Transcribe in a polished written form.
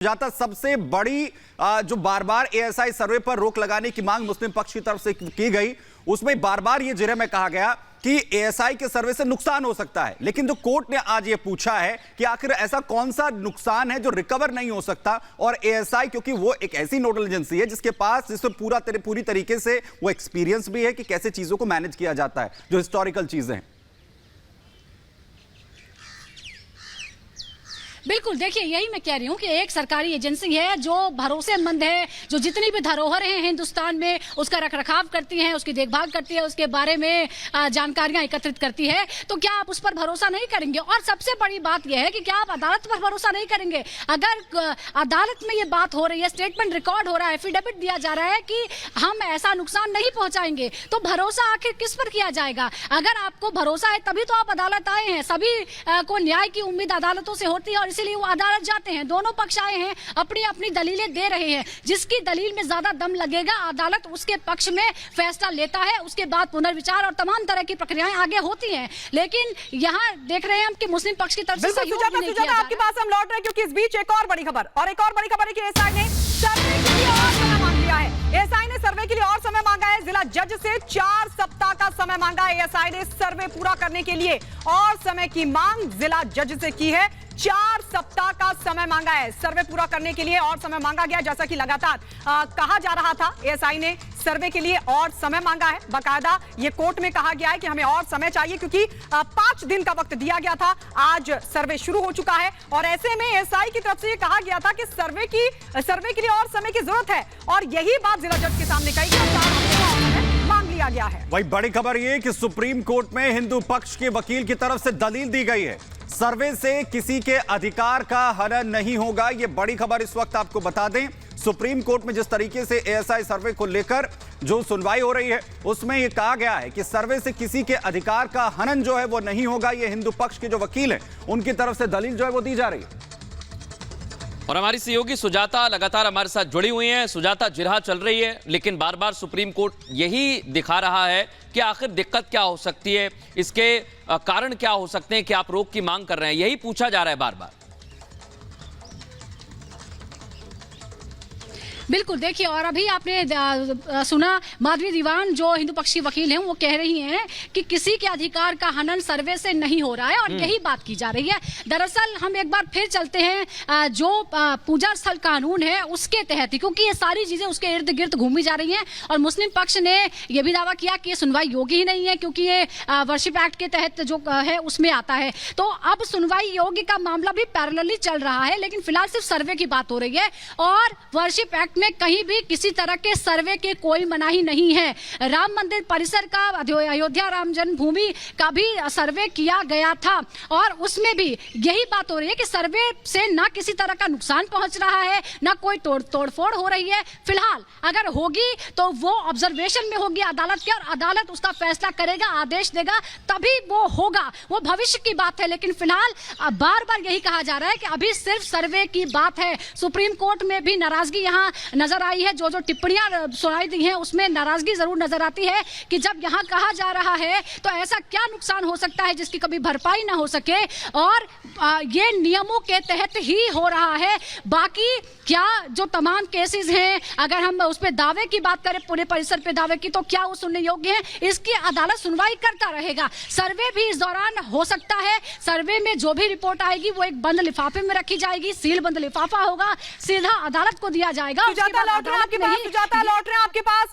जाता सबसे बड़ी जो बार बार एएसआई सर्वे पर रोक लगाने की मांग मुस्लिम पक्ष की तरफ से की गई, उसमें बार बार यह जिरह में कहा गया कि एएसआई के सर्वे से नुकसान हो सकता है। लेकिन जो कोर्ट ने आज यह पूछा है कि आखिर ऐसा कौन सा नुकसान है जो रिकवर नहीं हो सकता, और एएसआई क्योंकि वो एक ऐसी नोडल एजेंसी है जिसके पास जिसमें पूरी तरीके से वो एक्सपीरियंस भी है कि कैसे चीजों को मैनेज किया जाता है, जो हिस्टोरिकल चीजें हैं। बिल्कुल, देखिए यही मैं कह रही हूँ कि एक सरकारी एजेंसी है जो भरोसेमंद है, जो जितनी भी धरोहर हैं हिंदुस्तान में उसका रखरखाव करती है, उसकी देखभाल करती है, उसके बारे में जानकारियां एकत्रित करती है। तो क्या आप उस पर भरोसा नहीं करेंगे? और सबसे बड़ी बात यह है कि क्या आप अदालत पर भरोसा नहीं करेंगे? अगर अदालत में ये बात हो रही है, स्टेटमेंट रिकॉर्ड हो रहा है, एफिडेविट दिया जा रहा है कि हम ऐसा नुकसान नहीं पहुंचाएंगे, तो भरोसा आखिर किस पर किया जाएगा? अगर आपको भरोसा है तभी तो आप अदालत आए हैं। सभी को न्याय की उम्मीद अदालतों से होती है और इसीलिए वो अदालत जाते हैं। दोनों पक्ष आए हैं, अपनी अपनी दलीलें दे रहे हैं। जिसकी दलील में ज्यादा दम लगेगा अदालत उसके पक्ष में फैसला लेता है, उसके बाद पुनर्विचार और तमाम तरह की प्रक्रियाएं आगे होती हैं। लेकिन यहाँ देख रहे हैं हम कि मुस्लिम पक्ष की तरफ से सुजाता आपके पास हम लौट रहे हैं क्योंकि इस बीच एक और बड़ी खबर है कि एएसआई ने सर्वे के लिए और समय मांग लिया है। एएसआई ने सर्वे के लिए और समय मांगा है। जिला जज से 4 सप्ताह का समय मांगा। एएसआई ने सर्वे पूरा करने के लिए और समय की मांग जिला जज से की है। 4 सप्ताह का समय मांगा है। सर्वे पूरा करने के लिए और समय मांगा गया, जैसा कि लगातार कहा जा रहा था। एएसआई ने सर्वे के लिए और समय मांगा है। बाकायदा ये कोर्ट में कहा गया है कि हमें और समय चाहिए क्योंकि 5 दिन का वक्त दिया गया था। आज सर्वे शुरू हो चुका है और ऐसे में एएसआई की तरफ से ये कहा गया था कि सर्वे के लिए और समय की जरूरत है और यही बात जिला जज के सामने कही गई, मांग लिया गया है। वही बड़ी खबर ये कि सुप्रीम कोर्ट में हिंदू पक्ष के वकील की तरफ से दलील दी गई है, सर्वे से किसी के अधिकार का हनन नहीं होगा। ये बड़ी खबर इस वक्त आपको बता दें। सुप्रीम कोर्ट में जिस तरीके से एएसआई सर्वे को लेकर जो सुनवाई हो रही है उसमें यह कहा गया है कि सर्वे से किसी के अधिकार का हनन जो है वो नहीं होगा। ये हिंदू पक्ष के जो वकील हैं उनकी तरफ से दलील जो है वो दी जा रही है। और हमारी सहयोगी सुजाता लगातार हमारे साथ जुड़ी हुई हैं। सुजाता, जिरह चल रही है लेकिन बार बार सुप्रीम कोर्ट यही दिखा रहा है कि आखिर दिक्कत क्या हो सकती है, इसके कारण क्या हो सकते हैं कि आप रोक की मांग कर रहे हैं, यही पूछा जा रहा है बार बार। बिल्कुल, देखिए और अभी आपने सुना माधवी दीवान जो हिंदू पक्षी वकील हैं वो कह रही हैं कि किसी के अधिकार का हनन सर्वे से नहीं हो रहा है और यही बात की जा रही है। दरअसल हम एक बार फिर चलते हैं जो पूजा स्थल कानून है उसके तहत ही, क्योंकि ये सारी चीजें उसके इर्द गिर्द घूमी जा रही हैं और मुस्लिम पक्ष ने यह भी दावा किया कि ये सुनवाई योग्य ही नहीं है क्योंकि ये वर्शिप एक्ट के तहत जो है उसमें आता है। तो अब सुनवाई योग्य का मामला भी पैरेलली चल रहा है, लेकिन फिलहाल सिर्फ सर्वे की बात हो रही है और वर्शिप एक्ट में कहीं भी किसी तरह के सर्वे के कोई मनाही नहीं है। राम मंदिर परिसर का, अयोध्या राम जन्मभूमि का भी सर्वे किया गया था और उसमें भी यही बात हो रही है कि सर्वे से ना किसी तरह का नुकसान पहुंच रहा है, ना कोई तोड़फोड़ हो रही है। फिलहाल अगर होगी तो वो ऑब्जर्वेशन में होगी अदालत के और अदालत उसका फैसला करेगा, आदेश देगा, तभी वो होगा। वो भविष्य की बात है, लेकिन फिलहाल बार बार यही कहा जा रहा है कि अभी सिर्फ सर्वे की बात है। सुप्रीम कोर्ट में भी नाराजगी यहाँ नजर आई है, जो टिप्पणियां सुनाई दी हैं उसमें नाराजगी जरूर नजर आती है कि जब यहां कहा जा रहा है तो ऐसा क्या नुकसान हो सकता है जिसकी कभी भरपाई ना हो सके और ये नियमों के तहत ही हो रहा है। बाकी क्या जो तमाम केसेस हैं, अगर हम उस पर दावे की बात करें, पूरे परिसर पे दावे की, तो क्या वो सुनने योग्य है? इसकी अदालत सुनवाई करता रहेगा। सर्वे भी इस दौरान हो सकता है। सर्वे में जो भी रिपोर्ट आएगी वो एक बंद लिफाफे में रखी जाएगी, सील बंद लिफाफा होगा, सीधा अदालत को दिया जाएगा। सुजाता लौट रहे हैं आपके पास।